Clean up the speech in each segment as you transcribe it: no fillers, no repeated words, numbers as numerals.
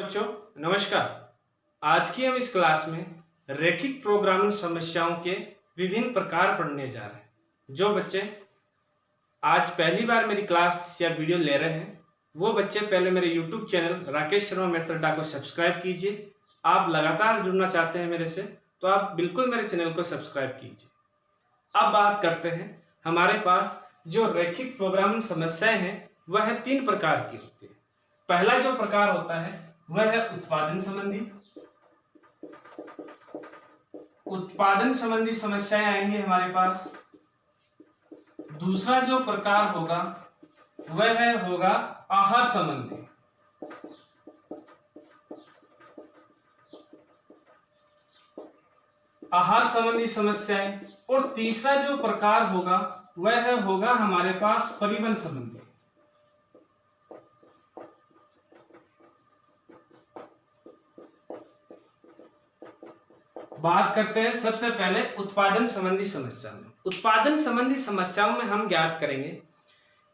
बच्चों नमस्कार। आज की हम इस क्लास में रैखिक प्रोग्रामिंग समस्याओं के विभिन्न प्रकार पढ़ने जा रहे हैं। जो बच्चे आज पहली बार मेरी क्लास या वीडियो ले रहे हैं वो बच्चे पहले मेरे YouTube channel Rakesh Sharma maths अड्डा को सब्सक्राइब कीजिए। आप लगातार जुड़ना चाहते हैं मेरे से तो आप बिल्कुल मेरे चैनल को सब्सक्राइब कीजिए। अब बात करते हैं, हमारे पास जो रैखिक प्रोग्रामिंग समस्याएं हैं वह 3 प्रकार की होती है। पहला जो प्रकार होता है वह है उत्पादन संबंधी समस्याएं आएंगी हमारे पास। दूसरा जो प्रकार होगा वह होगा आहार संबंधी समस्याएं। और तीसरा जो प्रकार होगा वह होगा हमारे पास परिवहन संबंधी। बात करते हैं सबसे पहले उत्पादन संबंधी समस्या में। उत्पादन संबंधी समस्याओं में हम ज्ञात करेंगे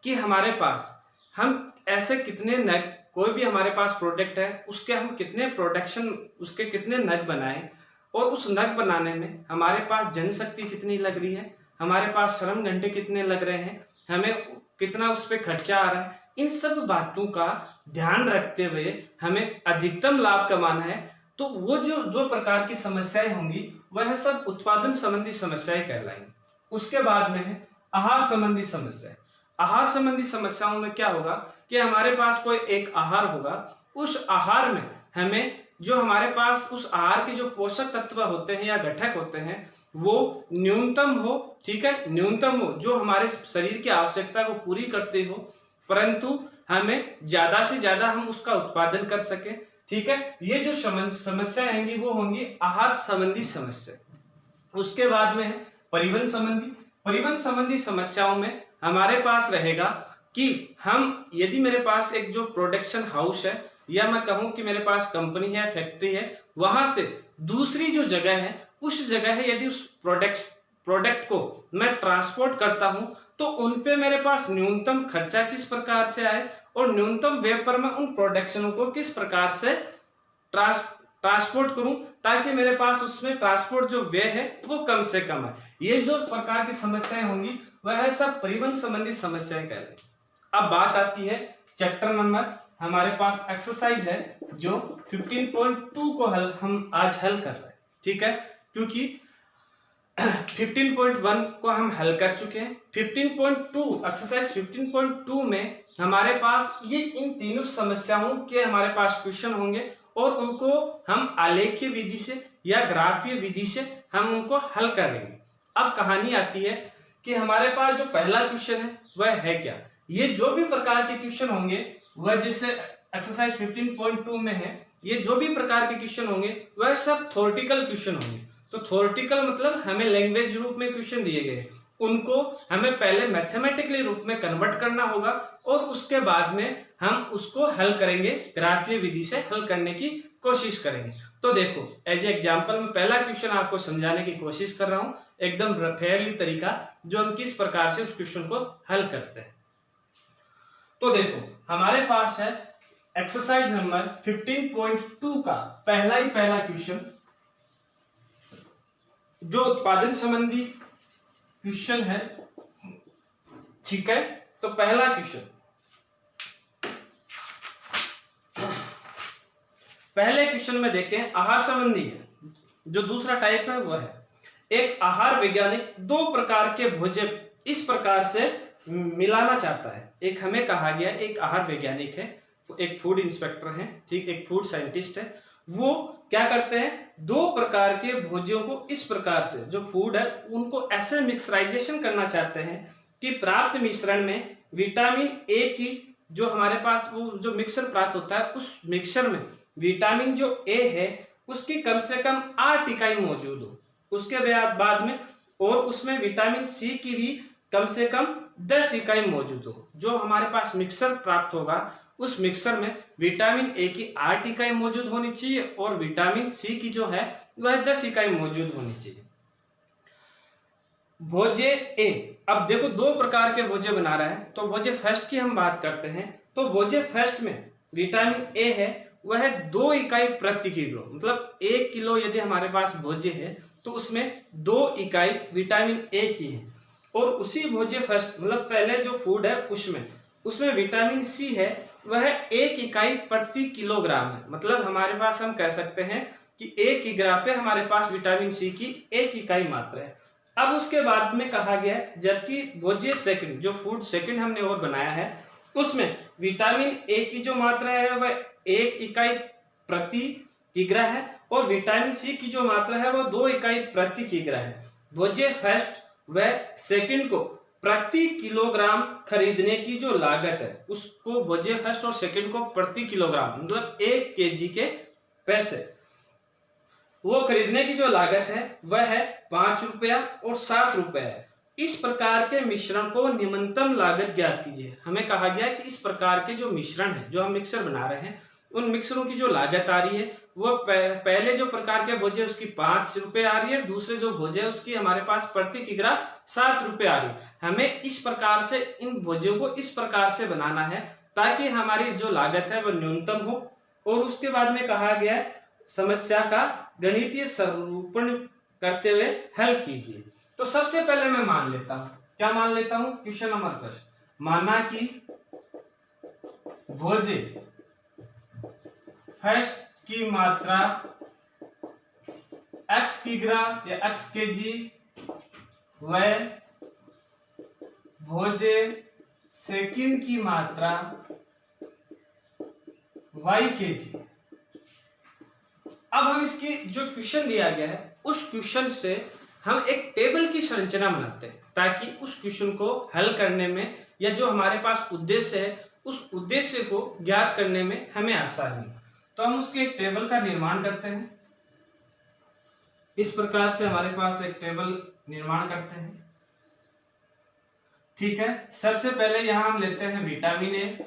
कि हमारे पास हम ऐसे कितने नग, कोई भी हमारे पास प्रोडक्ट है उसके हम कितने प्रोडक्शन, उसके कितने नग बनाएं और उस नग बनाने में हमारे पास जनशक्ति कितनी लग रही है, हमारे पास श्रम घंटे कितने लग रहे हैं, हमें कितना उस पर खर्चा आ रहा है। इन सब बातों का ध्यान रखते हुए हमें अधिकतम लाभ कमाना है। तो वो जो प्रकार की समस्याएं होंगी वह सब उत्पादन संबंधी समस्याएं कहलाएंगी। उसके बाद में है आहार संबंधी समस्या। आहार संबंधी समस्याओं में क्या होगा कि हमारे पास कोई एक आहार होगा, उस आहार में हमें जो हमारे पास उस आहार के जो पोषक तत्व होते हैं या घटक होते हैं वो न्यूनतम हो, ठीक है, न्यूनतम हो, जो हमारे शरीर की आवश्यकता को पूरी करते हो, परंतु हमें ज्यादा से ज्यादा हम उसका उत्पादन कर सके, ठीक है। ये जो समस्या आएंगी वो होंगी आहार संबंधी समस्या। उसके बाद में है परिवहन संबंधी। परिवहन संबंधी समस्याओं में हमारे पास रहेगा कि हम, यदि मेरे पास एक जो प्रोडक्शन हाउस है या मैं कहूं कि मेरे पास कंपनी है, फैक्ट्री है, वहां से दूसरी जो जगह है उस जगह है, यदि उस प्रोडक्ट को मैं ट्रांसपोर्ट करता हूं तो उनपे मेरे पास न्यूनतम खर्चा किस प्रकार से आए और न्यूनतम व्यय पर मैं उन प्रोडक्शनों को किस प्रकार से ट्रांसपोर्ट करूं ताकि मेरे पास उसमें ट्रांसपोर्ट जो व्यय है वो कम से कम है। ये जो प्रकार की समस्याएं होंगी वह सब परिवहन संबंधी समस्याएं कहलाएंगी। अब बात आती है चैप्टर नंबर, हमारे पास एक्सरसाइज है जो 15.2 को हम आज हल कर रहे हैं, ठीक है, क्योंकि 15.1 को हम हल कर चुके हैं। 15.2 एक्सरसाइज 15.2 में हमारे पास ये इन तीनों समस्याओं के हमारे पास क्वेश्चन होंगे और उनको हम आलेखीय विधि से या ग्राफीय विधि से हम उनको हल करेंगे। अब कहानी आती है कि हमारे पास जो पहला क्वेश्चन है वह है क्या। ये जो भी प्रकार के क्वेश्चन होंगे वह जैसे एक्सरसाइज 15.2 में है, ये जो भी प्रकार के क्वेश्चन होंगे वह सब थ्योरेटिकल क्वेश्चन होंगे। तो थ्योरेटिकल मतलब हमें लैंग्वेज रूप में क्वेश्चन दिए गए, उनको हमें पहले मैथमेटिकली रूप में कन्वर्ट करना होगा और उसके बाद में हम उसको हल करेंगे, ग्राफीय विधि से हल करने की कोशिश करेंगे। तो देखो एज एग्जांपल में पहला क्वेश्चन आपको समझाने की कोशिश कर रहा हूं, एकदम फेयरली तरीका जो हम किस प्रकार से उस क्वेश्चन को हल करते हैं। तो देखो हमारे पास है एक्सरसाइज नंबर 15.2 का पहला क्वेश्चन जो उत्पादन संबंधी क्वेश्चन है, ठीक है। तो पहला क्वेश्चन, पहले क्वेश्चन में देखें आहार संबंधी है। जो दूसरा टाइप है वह है एक आहार वैज्ञानिक दो प्रकार के भोज्य इस प्रकार से मिलाना चाहता है। एक हमें कहा गया एक आहार वैज्ञानिक है, एक फूड इंस्पेक्टर है, ठीक, एक फूड साइंटिस्ट है, वो क्या करते हैं दो प्रकार के भोज्यों को इस प्रकार से जो फूड है उनको ऐसे मिक्सराइजेशन करना चाहते हैं कि प्राप्त मिश्रण में विटामिन ए की जो हमारे पास वो जो मिक्सर प्राप्त होता है उस मिक्सर में विटामिन जो ए है उसकी कम से कम 8 इकाई मौजूद हो। उसके बाद में और उसमें विटामिन सी की भी कम से कम 10 इकाई मौजूद हो। जो हमारे पास मिक्सर प्राप्त होगा उस मिक्सर में विटामिन ए की 8 इकाई मौजूद होनी चाहिए और विटामिन सी की जो है वह 10 इकाई मौजूद होनी चाहिए। भोज्य ए, अब देखो दो प्रकार के भोज्य बना रहा है, तो भोज्य फर्स्ट की हम बात करते हैं। तो भोज्य फर्स्ट में विटामिन ए है वह 2 इकाई प्रति किलो, मतलब 1 किलो यदि हमारे पास भोज्य है तो उसमें 2 इकाई विटामिन ए की है। और उसी भोज्य फर्स्ट मतलब पहले जो फूड है उसमें विटामिन सी है, वह 1 इकाई प्रति किलोग्राम है। मतलब हमारे पास हम कह सकते हैं कि 1 किग्रा पे हमारे पास विटामिन सी की 1 इकाई मात्रा है। अब उसके बाद में कहा गया है, जबकि भोज्य सेकंड जो फूड सेकंड हमने और बनाया है उसमें विटामिन ए की जो मात्रा है वह 1 इकाई प्रति किग्रा है और विटामिन सी की जो मात्रा है वो 2 इकाई प्रति किग्रा है। भोज्य फर्स्ट व सेकंड को प्रति किलोग्राम खरीदने की जो लागत है उसको भोज्य फर्स्ट और सेकंड को प्रति किलोग्राम मतलब 1 केजी के पैसे वो खरीदने की जो लागत है वह है 5 रुपया और 7 रुपया है। इस प्रकार के मिश्रण को निम्नतम लागत ज्ञात कीजिए। हमें कहा गया कि इस प्रकार के जो मिश्रण है जो हम मिक्सर बना रहे हैं उन मिक्सरों की जो लागत आ रही है वो पहले जो प्रकार के भोज्य उसकी 5 रुपए आ रही है, दूसरे जो भोज्य है उसकी हमारे पास प्रति किग्रा 7 रुपए आ रही है। हमें इस प्रकार से इन भोज्यों को इस प्रकार से बनाना है ताकि हमारी जो लागत है वह न्यूनतम हो। और उसके बाद में कहा गया है समस्या का गणितीय स्वरूपण करते हुए हल कीजिए। तो सबसे पहले मैं मान लेता हूं, क्या मान लेता हूं, क्वेश्चन नंबर 10 माना कि भोज्य फर्स्ट की मात्रा x किग्रा या x केजी व भोज्य सेकंड की मात्रा y केजी। अब हम इसकी जो क्वेश्चन दिया गया है उस क्वेश्चन से हम एक टेबल की संरचना बनाते हैं ताकि उस क्वेश्चन को हल करने में या जो हमारे पास उद्देश्य है उस उद्देश्य को ज्ञात करने में हमें आसानी हो। तो हम उसके एक टेबल का निर्माण करते हैं। इस प्रकार से हमारे पास एक टेबल निर्माण करते हैं। ठीक है, सबसे पहले यहां हम लेते हैं विटामिन ए।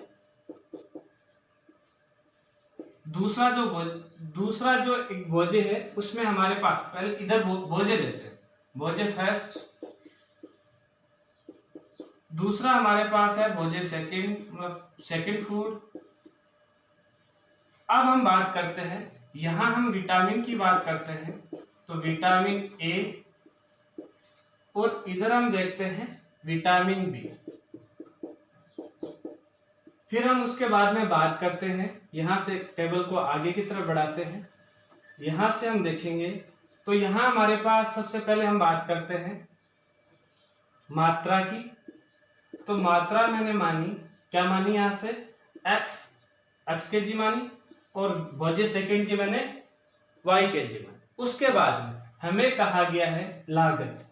दूसरा जो एक भोज्य है उसमें हमारे पास पहले इधर भोज्य लेते हैं, भोज्य फर्स्ट। दूसरा हमारे पास है भोज्य सेकंड मतलब सेकंड फूड। अब हम बात करते हैं, यहां हम विटामिन की बात करते हैं तो विटामिन ए और इधर हम देखते हैं विटामिन बी। फिर हम उसके बाद में बात करते हैं, यहां से टेबल को आगे की तरफ बढ़ाते हैं। यहां से हम देखेंगे तो यहां हमारे पास सबसे पहले हम बात करते हैं मात्रा की। तो मात्रा मैंने मानी, क्या मानी, यहां से x केजी मानी और भोज्य सेकंड की मैंने y केजी मानी। उसके बाद में हमें कहा गया है लागत।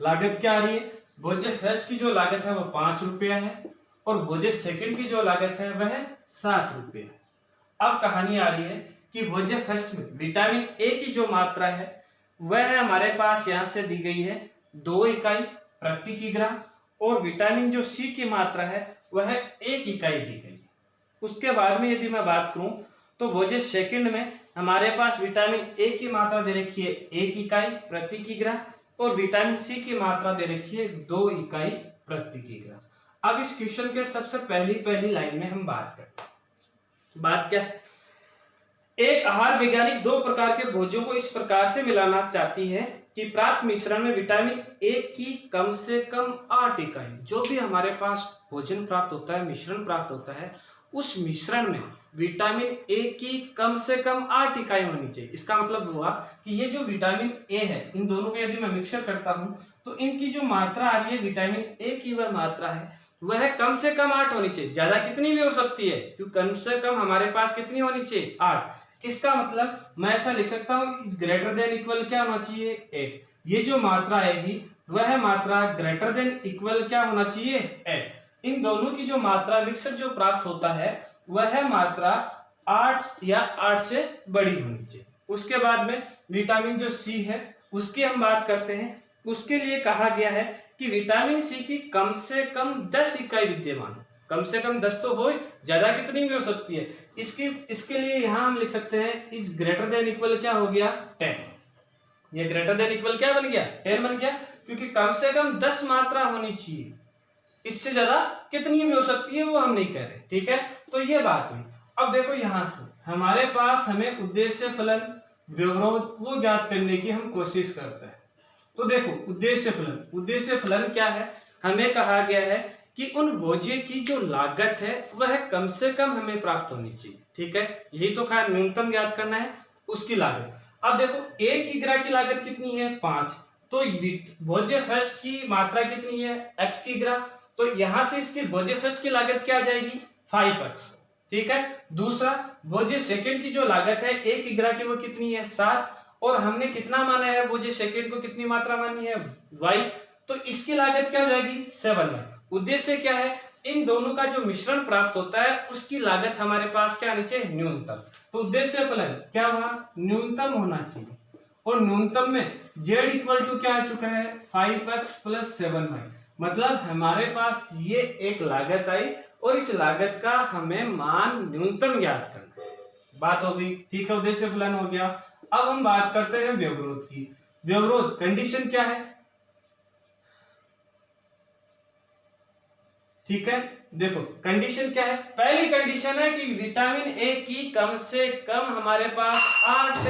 लागत क्या आ रही है, भोज्य फर्स्ट की जो लागत है वो 5 रुपया है और भोज्य सेकंड की जो लागत है वह 7 रुपये। अब कहानी आ रही है कि भोज्य फर्स्ट में विटामिन ए की जो मात्रा है वह हमारे पास यहां से दी गई है 2 इकाई प्रति किग्रा और विटामिन जो सी की मात्रा है वह 1 इकाई दी गई है। उसके बाद में यदि मैं बात करूं तो भोज्य सेकंड में हमारे पास विटामिन ए की मात्रा दे रखी है 1 इकाई प्रति किग्रा और विटामिन सी की मात्रा दे रखी है 2 इकाई प्रति किग्रा। अब इस क्वेश्चन के सबसे पहली लाइन में हम बात करते हैं। बात क्या है, एक आहार वैज्ञानिक 2 प्रकार के भोज्यों को इस प्रकार से मिलाना चाहती है कि प्राप्त मिश्रण में विटामिन ए की कम से कम 8 इकाई। जो भी हमारे पास भोजन प्राप्त होता है, मिश्रण प्राप्त होता है, उस मिश्रण में विटामिन ए की कम से कम 8 इकाई होनी चाहिए। इसका मतलब हुआ कि ये जो विटामिन ए है इन दोनों को यदि मैं मिक्सर करता हूं तो इनकी जो मात्रा आ रही है विटामिन ए की वह मात्रा है वह कम से कम 8 होनी चाहिए। ज्यादा कितनी भी हो सकती है क्योंकि कम से कम हमारे पास कितनी होनी चाहिए, 8। इसका मतलब मैं ऐसा लिख सकता हूं ग्रेटर देन इक्वल क्या होना चाहिए, 8। ये जो मात्रा आएगी वह मात्रा ग्रेटर देन इक्वल क्या होना चाहिए, 8। इन दोनों की जो मात्रा मिक्सर जो प्राप्त होता है वह मात्रा 8 या 8 से बड़ी होनी चाहिए। उसके बाद में विटामिन जो सी है उसकी हम बात करते हैं। उसके लिए कहा गया है कि विटामिन सी की कम से कम 10 इकाई विद्यमान, कम से कम 10 तो हो, ज्यादा कितनी भी हो सकती है। इसके लिए यहां हम लिख सकते हैं इज ग्रेटर देन इक्वल क्या हो गया, 10। ये ग्रेटर देन इक्वल क्या बन गया, 10 बन गया, क्योंकि कम से कम 10 मात्रा होनी चाहिए। इससे ज्यादा कितनी भी हो सकती है वो हम नहीं कह रहे, ठीक है। तो ये बात हुई। अब देखो यहां से हमारे पास हमें उद्देश्य फलन व्यवरोध वो ज्ञात करने की हम कोशिश करते हैं। तो देखो उद्देश्य फलन क्या है, हमें कहा गया है कि उन भोज्य की जो लागत है वह कम से कम हमें प्राप्त होनी चाहिए। ठीक है, यही तो कहा, न्यूनतम ज्ञात करना है उसकी लागत। अब देखो एक किग्रा की लागत कितनी है 5, तो भोज्य फर्स्ट की मात्रा कितनी है x किग्रा, तो यहां से इसकी भोज्य फर्स्ट की लागत क्या आ जाएगी 5x। ठीक है, दूसरा भोज्य सेकंड की जो लागत है एक किग्रा की वो कितनी है 7, और हमने कितना माना है भोज्य सेकंड को कितनी मात्रा मानी है y, तो इसकी लागत क्या हो जाएगी 7y। उद्देश्य क्या है, इन दोनों का जो मिश्रण प्राप्त होता है उसकी लागत हमारे पास क्या आनी चाहिए न्यूनतम। तो उद्देश्य फलन क्या हुआ न्यूनतम होना चाहिए, और न्यूनतम में z इक्वल टू क्या आ चुका है 5x प्लस 7y, मतलब हमारे पास ये एक लागत आई और इस लागत का हमें मान न्यूनतम ज्ञात करना है। बात हो गई, ठीक है, उद्देश्य फलन हो गया। अब हम बात करते हैं व्यवरोध की। व्यवरोध कंडीशन क्या है, ठीक है, देखो कंडीशन क्या है, पहली कंडीशन है कि विटामिन ए की कम से कम हमारे पास 8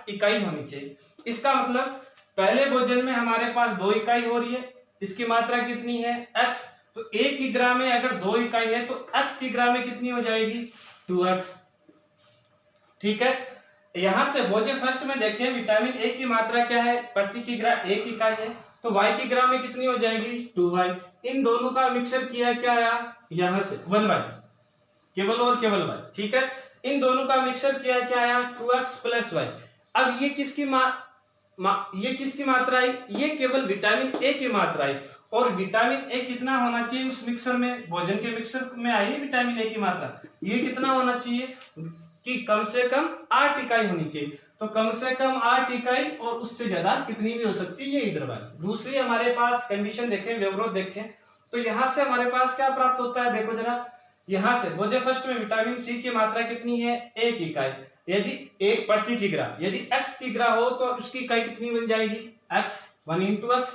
इकाई होनी चाहिए। इसका मतलब पहले भोजन में हमारे पास 2 इकाई हो रही है, इसकी मात्रा कितनी है x, तो 1 किग्रा में अगर 2 इकाई है तो x किग्रा में कितनी हो जाएगी 2x। ठीक है, यहां से भोज्य फर्स्ट में देखें विटामिन ए की मात्रा क्या है प्रति किग्रा 1 इकाई है, तो y किग्रा में कितनी हो जाएगी 2y। इन दोनों का मिक्सर किया क्या आया यहां से 1y, केवल और केवल y। ठीक है, इन दोनों का मिक्सर किया क्या आया 2x प्लस y। अब ये किसकी मात्रा आई, ये केवल विटामिन ए की मात्रा आई, और विटामिन ए कितना होना चाहिए उस मिक्सर में, भोजन के मिक्सर में आई विटामिन ए की मात्रा, ये कितना होना चाहिए कि कम से कम 8 इकाई होनी चाहिए। तो कम से कम 8 इकाई और उससे ज्यादा कितनी भी हो सकती है ये इधर वाली। दूसरी हमारे पास कंडीशन देखें, व्यवरोध देखें, तो यहां से हमारे पास क्या प्राप्त होता है, देखो जरा, यहां से भोज्य फर्स्ट में विटामिन सी की मात्रा कितनी है 1 इकाई, यदि 1 प्रति किग्रा, यदि x किग्रा हो तो उसकी इकाई कितनी बन जाएगी x, 1 into x।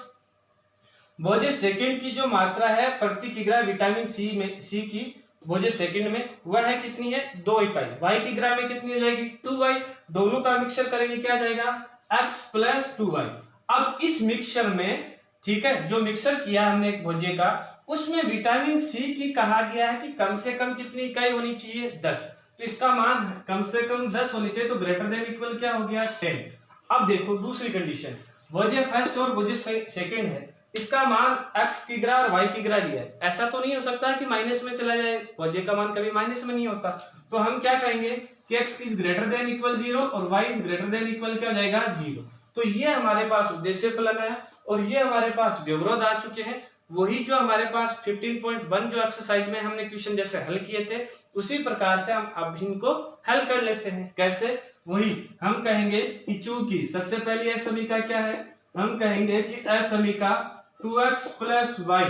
भोज्य सेकंड की जो मात्रा है प्रति किग्रा विटामिन सी की भोज्य सेकंड में वह है कितनी है 2 इकाई, y किग्रा में कितनी हो जाएगी 2y। दोनों का मिक्सर करेंगे क्या आ जाएगा x प्लस 2y। अब इस मिक्सचर में, ठीक है, जो मिक्सर किया हमने एक भोज्य का, उसमें विटामिन सी की कहा गया है कि कम से कम कितनी इकाई होनी चाहिए 10, तो इसका मान कम से कम 10 होनी चाहिए, तो ग्रेटर देन इक्वल क्या हो गया 10। अब देखो दूसरी कंडीशन, भोज्य फर्स्ट और भोज्य सेकंड है, इसका मान x किग्रा और y किग्रा लिया है, ऐसा तो नहीं हो सकता कि माइनस में चला जाए, भोज्य का मान कभी माइनस में नहीं होता, तो हम क्या कहेंगे कि x is greater than equal 0 और y is greater than equal क्या हो जाएगा 0। तो ये हमारे पास उद्देश्य फलन है और ये हमारे पास व्यवरोध आ चुके हैं, वही जो हमारे पास 15.1 जो एक्सरसाइज में हमने क्वेश्चन जैसे हल किए थे उसी प्रकार से हम अब इनको हल कर लेते हैं। कैसे, वही हम कहेंगे कि चूंकि सबसे पहले असमीका क्या है, हम कहेंगे कि असमीका 2x plus y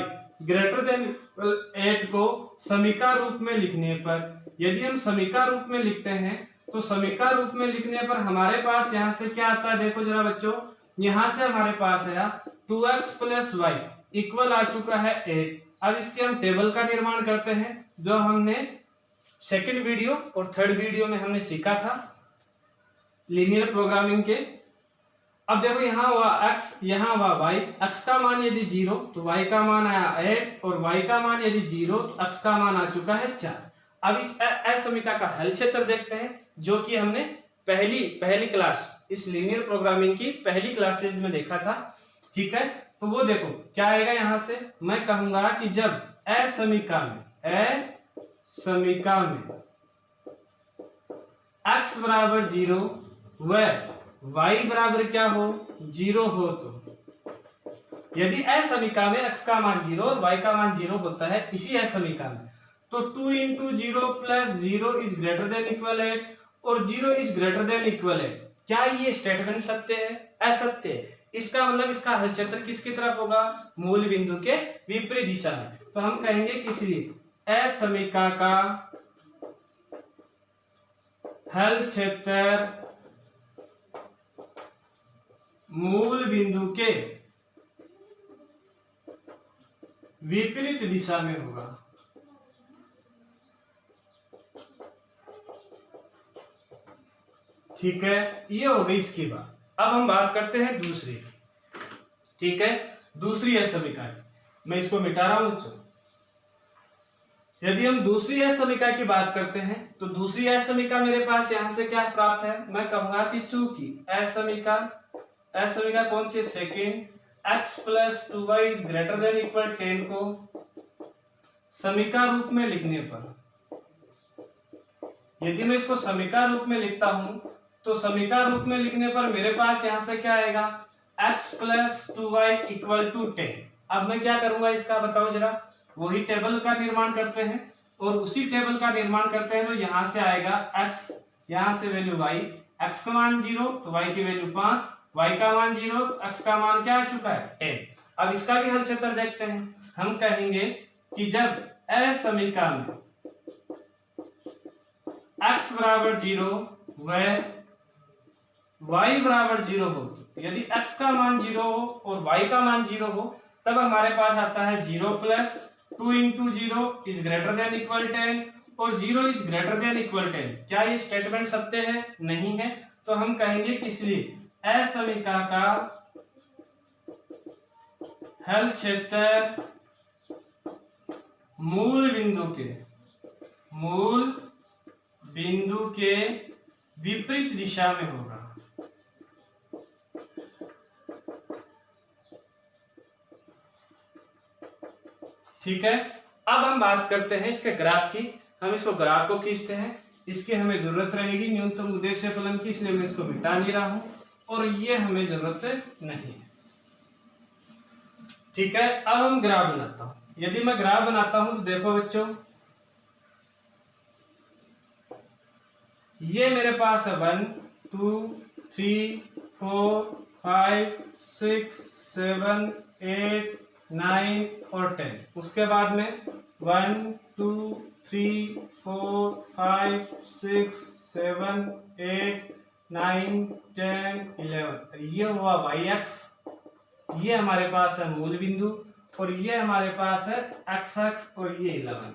greater than 8 को समीका रूप में लिखने पर, यदि हम समीका रूप में लिखते हैं तो समीका रूप में लिखने पर हमारे पास यहां से क्या आता है, देखो जरा बच्चों, यहां से हमारे पास आया 2x प्लस y इक्वल आ चुका है 8। अब इसके हम टेबल का निर्माण करते हैं जो हमने सेकंड वीडियो और थर्ड वीडियो में हमने सीखा था लीनियर प्रोग्रामिंग के। अब देखो यहाँ हुआ x, यहाँ हुआ y, x का मान यदि 0 तो y का मान आया 8 और y का मान यदि 0 तो x का मान आ चुका है 4। अब इस असमीका का हल क्षेत्र देखते हैं जो कि हमने पहली क्लास इस लीनियर प्रोग्रामिंग की पहली क्लासेज में देखा था। ठीक है, तो वो देखो क्या आएगा, यहां से मैं कहूंगा कि जब असमीका में x बराबर 0 व y बराबर क्या हो 0 हो, तो यदि असमीका में x का मान 0 और y का मान 0 होता है इसी असमीका में, तो 2 into 0 plus 0 is greater than equal 8 और 0 इज ग्रेटर देन इक्वल 8। क्या ये स्टेटमेंट सत्य है? असत्य है। इसका मतलब इसका हल क्षेत्र किसकी तरफ होगा, मूल बिंदु के विपरीत दिशा में। तो हम कहेंगे कि इसलिए असमीका का हल क्षेत्र मूल बिंदु के विपरीत दिशा में होगा। ठीक है, ये हो गई इसकी बात। अब हम बात करते हैं दूसरी, ठीक है, दूसरी है समीका की। मैं इसको मिटा रहा हूं बच्चों। यदि हम दूसरी असमिका की बात करते हैं तो दूसरी असमिका मेरे पास यहां से क्या प्राप्त है, मैं कहूंगा कि चूंकि असमिका कौन सी, second, x plus 2y is greater than equal 10 को समीका रूप में लिखने पर, यदि मैं इसको समीका रूप में लिखता हूं तो समीका रूप में लिखने पर मेरे पास यहां से क्या आएगा, x plus 2y equal to 10। अब मैं क्या करूंगा इसका, बताओ जरा। वही टेबल का निर्माण करते हैं और उसी टेबल का निर्माण करते हैं तो यहां से आएगा x, यहां से वैल्यू y, x का मान 0 तो y की वैल्यू 5, y का मान 0 तो x का मान क्या आ चुका है, 10। अब इसका भी हल क्षेत्र देखते हैं। हम कहेंगे कि जब असमीका में x बराबर 0 व y बराबर 0 हो, यदि x का मान 0 हो और y का मान 0 हो तब हमारे पास आता है 0 plus 2 into 0 is greater than equal 10 और 0 इज ग्रेटर देन इक्वल 10। क्या ये स्टेटमेंट सत्य है? नहीं है। तो हम कहेंगे कि इसलिए असमीका का हल क्षेत्र मूल बिंदु के विपरीत दिशा में होगा। ठीक है, अब हम बात करते हैं इसके ग्राफ की। हम इसको ग्राफ को खींचते हैं, इसकी हमें जरूरत रहेगी न्यूनतम उद्देश्य फलन की, इसलिए मैं इसको मिटा नहीं रहा हूं और ये हमें जरूरत नहीं है। ठीक है, अब हम ग्राफ बनाता हूं। यदि मैं ग्राफ बनाता हूं तो देखो बच्चों, ये मेरे पास है 1 2 3 4 5 6 7 8 9 और 10। उसके बाद में 1 2 3 4 5 6 7 8 9 10 11। ये हुआ वाई एक्स, ये हमारे पास है मूल बिंदु और ये हमारे पास है एक्स एक्स और ये 11।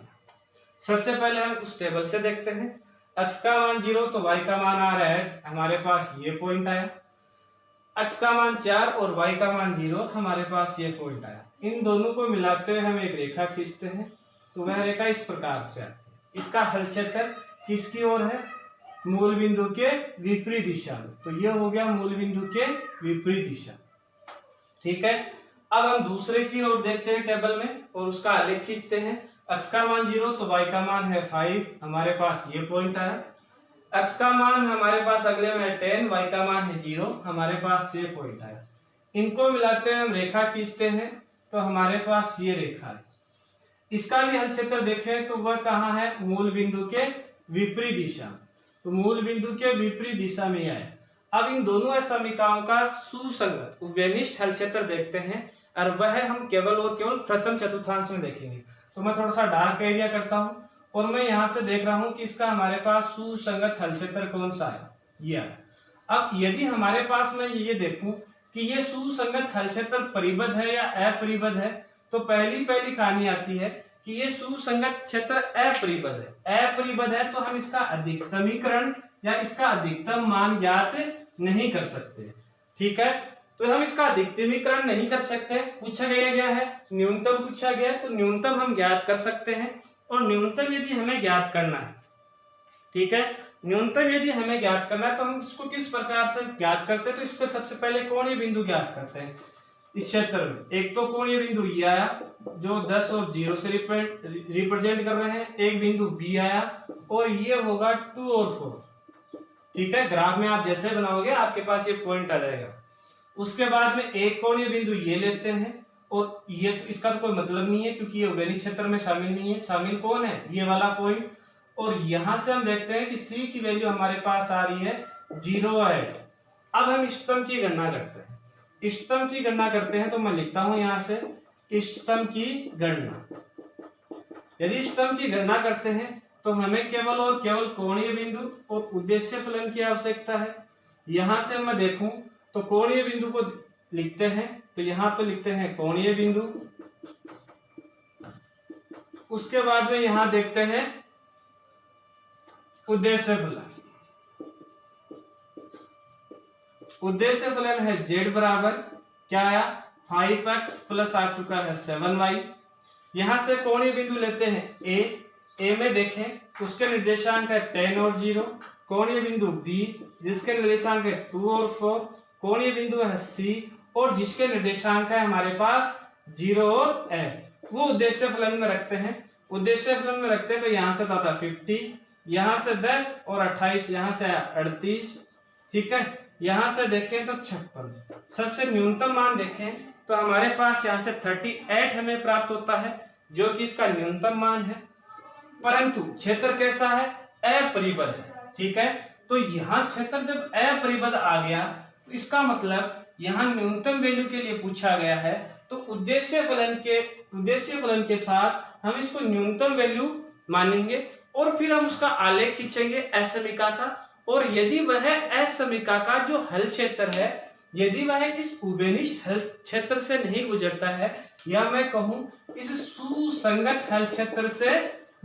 सबसे पहले हम उस टेबल से देखते हैं। x का मान 0 तो y का मान आ रहा है हमारे पास, ये पॉइंट आया। x का मान 4 और y का मान 0, हमारे पास ये पॉइंट आया। इन दोनों को मिलाते हुए हम एक रेखा खींचते हैं तो वह रेखा इस प्रकार से आती है। इसका हल क्षेत्र किसकी ओर है, मूल बिंदु के विपरीत दिशा में। तो ये हो गया मूल बिंदु के विपरीत दिशा। ठीक है, अब हम दूसरे की ओर देखते हैं टेबल में और उसका आलेख खींचते हैं। x का मान 0 तो y का मान है 5, हमारे पास ये पॉइंट आया। x का मान हमारे पास अगले में है 10, y का मान है 0, हमारे पास ये पॉइंट आया। इनको मिलाते हैं हम रेखा खींचते हैं तो हमारे पास ये रेखा है। इसका भी हल क्षेत्र देखें तो वह कहाँ है, मूल बिंदु के विपरीत दिशा। तो मूल बिंदु के विपरीत दिशा में है। अब इन दोनों समीकरणों का सुसंगत उभयनिष्ठ हल क्षेत्र देखते हैं और वह हम केवल और केवल प्रथम चतुर्थांश में देखेंगे। तो मैं थोड़ा सा डार्क एरिया करता हूं और मैं यहां से देख रहा हूं कि इसका हमारे पास सुसंगत हल क्षेत्र कौन सा है, ये है। अब यदि हमारे पास मैं ये देखूं कि ये सुसंगत हल क्षेत्र परिबद्ध है या अपरिबद्ध है, तो पहली कहानी आती है कि ये सुसंगत क्षेत्र अपरिबद्ध है। अपरिबद्ध है तो हम इसका अधिकतमीकरण या इसका अधिकतम मान ज्ञात नहीं कर सकते। ठीक है, तो हम इसका अधिकतमीकरण नहीं कर सकते। पूछा गया है, न्यूनतम पूछा गया, तो न्यूनतम हम ज्ञात कर सकते हैं। और न्यूनतम यदि हमें ज्ञात करना है, ठीक है, न्यूनतम यदि हमें ज्ञात करना है तो हम इसको किस प्रकार से ज्ञात करते हैं। तो इसको सबसे पहले कोणीय बिंदु ज्ञात करते हैं इस क्षेत्र में। एक तो कोणीय बिंदु ये आया जो 10 और 0 से रिप्रेजेंट कर रहे हैं, एक बिंदु बी आया और ये होगा 2 और 4। ठीक है, ग्राफ में आप जैसे बनाओगे आपके पास ये पॉइंट आ जाएगा। उसके बाद में एक कोणीय बिंदु ये लेते हैं और ये तो इसका तो कोई मतलब नहीं है क्योंकि ये उभयनिष्ठ क्षेत्र में शामिल नहीं है। शामिल कौन है, ये वाला पॉइंट। और यहां से हम देखते हैं कि c की वैल्यू हमारे पास आ रही है 0.8। अब हम इष्टतम की गणना करते हैं। इष्टतम की गणना करते हैं तो मैं लिखता हूं यहां से इष्टतम की गणना। यदि इष्टतम की गणना करते हैं तो हमें केवल और केवल कोणीय बिंदु और उद्देश्य फलन की आवश्यकता है। यहां से मैं देखूं तो कोणीय बिंदु को लिखते हैं, तो यहां तो लिखते हैं कोणीय बिंदु। उसके बाद में यहां देखते हैं उद्देश्य फलन। उद्देश्य फलन है z बराबर क्या आया 5x प्लस आ चुका है 7y। यहां से कोणीय बिंदु लेते हैं a में देखें उसके निर्देशांक है 10 और 0। कोणीय बिंदु b जिसके निर्देशांक है 2 और 4। कोणीय बिंदु है c और जिसके निर्देशांक है हमारे पास 0 और 8। वो उद्देश्य फलन में रखते हैं। उद्देश्य फलन में रखते हैं तो यहाँ से आता 50, यहाँ से 10 और 28, यहाँ से 38। ठीक है, यहाँ से देखें तो 56। सबसे न्यूनतम मान देखें तो हमारे पास यहाँ से 38 हमें प्राप्त होता है जो कि इसका न्यूनतम मान है, परंतु क्षेत्र कैसा है अपरिबद्ध है। ठीक है, तो यहाँ क्षेत्र जब अपरिबद्ध आ गया तो इसका मतलब यहाँ न्यूनतम वैल्यू के लिए पूछा गया है, तो उद्देश्य फलन के साथ हम इसको न्यूनतम वैल्यू मानेंगे और फिर हम उसका आलेख खींचेंगे असमीका का। और यदि वह असमीका का जो हल क्षेत्र है यदि वह इस उभयनिष्ठ हल क्षेत्र से नहीं गुजरता है, या मैं कहूं इस सुसंगत हल क्षेत्र से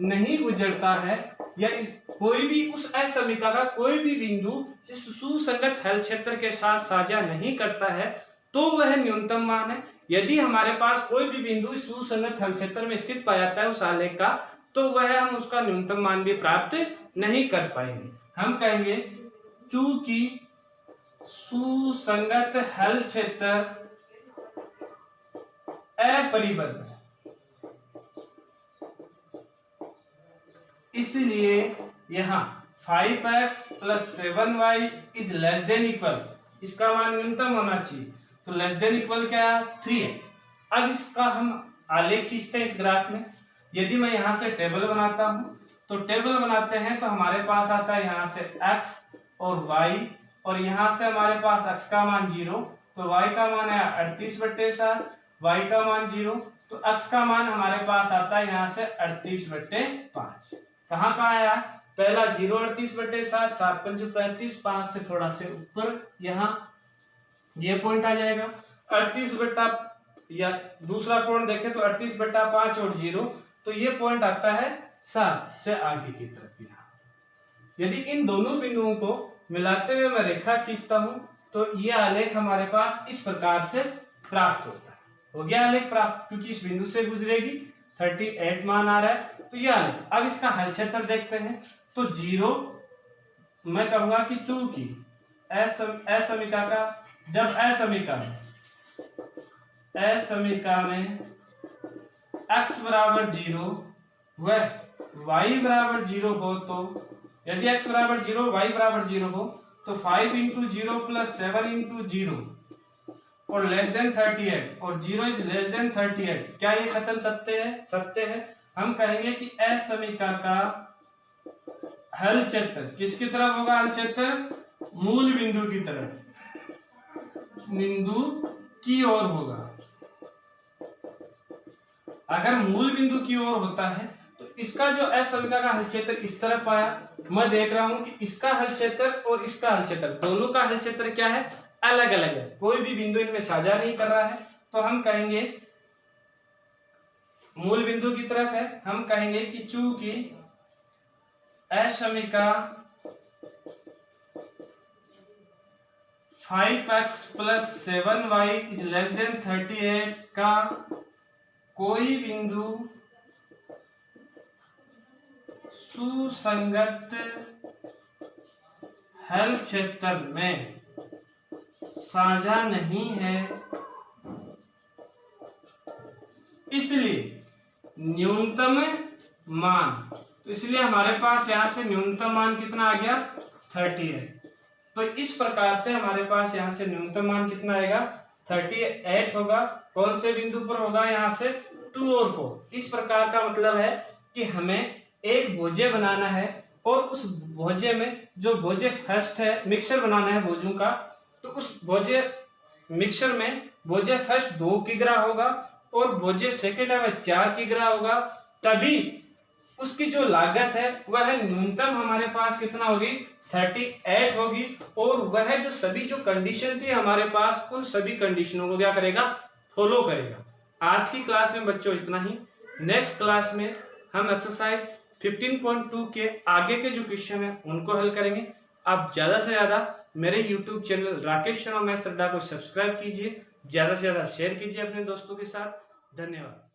नहीं गुजरता है, या कोई भी उस असमीका का कोई भी बिंदु इस सुसंगत हल क्षेत्र के साथ साझा नहीं करता है, तो वह न्यूनतम मान है। यदि हमारे पास कोई भी बिंदु इस सुसंगत हल क्षेत्र में स्थित पाया जाता है उस आलेख का, तो वह हम उसका न्यूनतम मान भी प्राप्त नहीं कर पाएंगे। हम कहेंगे चूंकि सुसंगत हल क्षेत्र अपरिबद्ध है, इसलिए यहाँ 5x plus 7y is less than equal, इसका मान न्यूनतम होना चाहिए, तो लेस देन इक्वल क्या 3 है। अब इसका हम आलेख खींचते हैं इस ग्राफ में। यदि मैं यहाँ से टेबल बनाता हूँ तो टेबल बनाते हैं तो हमारे पास आता है यहाँ से x और y, और यहाँ से हमारे पास x का मान 0 तो y का मान है 38/7, y का मान 0 तो x का मान हमारे पास आता है यहाँ से 38/5। कहाँ का आया पहला 0 38/7, 7 5 35, 5 से थोड़ा से ऊपर यहाँ ये पॉइंट आ जाएगा 38 या दूसरा पॉइंट देखें तो 38/5 और 0, तो ये पॉइंट आता है 7 से आगे की तरफ। यहाँ यदि इन दोनों बिंदुओं को मिलाते हुए मैं रेखा खींचता हूं तो ये आलेख हमारे पास इस प्रकार से प्राप्त होता है। हो गया आलेख प्राप्त, क्योंकि इस बिंदु से गुजरेगी 38 मान आ रहा है, तो ये आलेख। अब इसका हल क्षेत्र देखते हैं तो 0 मैं कहूंगा कि चूंकि असमीका का जब असमीका में x बराबर 0 व y बराबर 0 हो, तो यदि x बराबर 0 y बराबर 0 हो तो 5 इंटू 0 प्लस 7 इंटू 0 और लेस देन 38 और 0 इज लेस देन 38, क्या ये कथन सत्य है? सत्य है। हम कहेंगे कि असमीका का हल क्षेत्र किसकी तरफ होगा? हल क्षेत्र मूल बिंदु की तरफ, बिंदु की ओर होगा। अगर मूल बिंदु की ओर होता है तो इसका जो असमीका का हल क्षेत्र इस तरफ आया, मैं देख रहा हूं कि इसका हल क्षेत्र और इसका हल क्षेत्र दोनों का हल क्षेत्र क्या है? अलग अलग है, कोई भी बिंदु इनमें साझा नहीं कर रहा है, तो हम कहेंगे मूल बिंदु की तरफ है। हम कहेंगे कि चूंकि असमीका 5x plus 7y is less than 38 का कोई बिंदु सुसंगत हल क्षेत्र में साझा नहीं है, इसलिए न्यूनतम मान, तो इसलिए हमारे पास यहां से न्यूनतम मान कितना आ गया? 30 है। तो इस प्रकार से हमारे पास यहां से न्यूनतम मान कितना आएगा? 38 होगा। कौन से बिंदु पर होगा? यहाँ से 2 और 4। इस प्रकार का मतलब है कि हमें एक भुजा बनाना है और उस भुजे में जो भुजे फर्स्ट है मिक्सर बनाना है भुजों का, तो उस भुजे मिक्सर में भुजे फर्स्ट 2 किग्रा होगा और भुजे सेकेंड है 4 किग्रा होगा, तभी उसकी जो लागत है वह न्यूनतम हमारे पास कितना होगी? 38 होगी। और वह जो सभी जो कंडीशन थी हमारे पास, उन सभी कंडीशनों को क्या करेगा? फॉलो करेगा। आज की क्लास में बच्चों इतना ही। नेक्स्ट क्लास में हम एक्सरसाइज 15.2 के आगे के जो क्वेश्चन है उनको हल करेंगे। आप ज्यादा से ज्यादा मेरे YouTube channel Rakesh Sharma maths अड्डा को सब्सक्राइब कीजिए, ज़्यादा से ज़्यादा शेयर कीजिए अपने दोस्तों के साथ। धन्यवाद।